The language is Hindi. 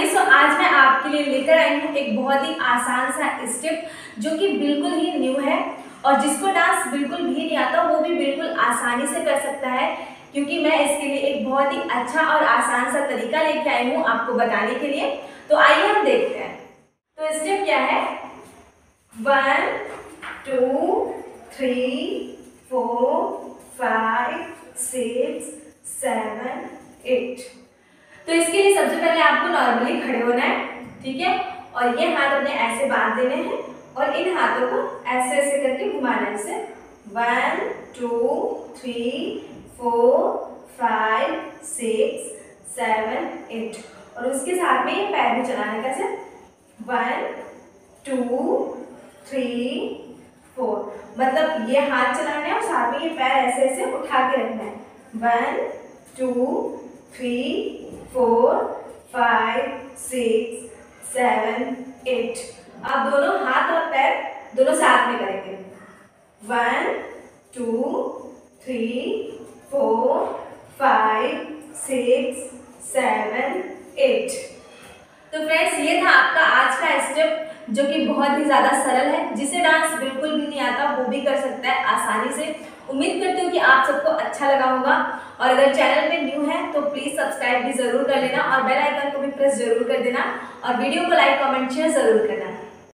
फैमिली, सो आज मैं आपके लिए लेकर आई हूँ एक बहुत ही आसान सा स्टेप जो कि बिल्कुल ही न्यू है और जिसको डांस बिल्कुल भी नहीं आता वो भी बिल्कुल आसानी से कर सकता है, क्योंकि मैं इसके लिए एक बहुत ही अच्छा और आसान सा तरीका लेके आई हूँ आपको बताने के लिए। तो आइए हम देखते हैं। तो स्टेप क्या है? 1 2 3 4 5 6 7 8। तो इसके लिए सबसे पहले आपको नॉर्मली खड़े होना है, ठीक है। और ये हाथ अपने ऐसे बांध देने हैं और इन हाथों को ऐसे ऐसे करके घुमाना है। जैसे 1 2 3 4 5 6 7 8। और उसके साथ में ये पैर भी चलाना है। कैसे? 1 2 3 4। मतलब ये हाथ चलाना है और साथ में ये पैर ऐसे ऐसे उठा के रखना है। 1 2 3 4 5 6 7 8। आप दोनों हाथ और पैर दोनों साथ में करेंगे। 1 2 3 4 5 6 7 8। तो फ्रेंड्स, ये था आपका आज का स्टेप जो कि बहुत ही ज़्यादा सरल है। जिसे डांस बिल्कुल भी नहीं आता वो भी कर सकता है आसानी से। उम्मीद करती हूँ कि आप सबको अच्छा लगा होगा। और अगर चैनल पे न्यू है तो प्लीज़ सब्सक्राइब भी ज़रूर कर लेना और बेल आइकन को भी प्रेस जरूर कर देना और वीडियो को लाइक कमेंट शेयर ज़रूर करना।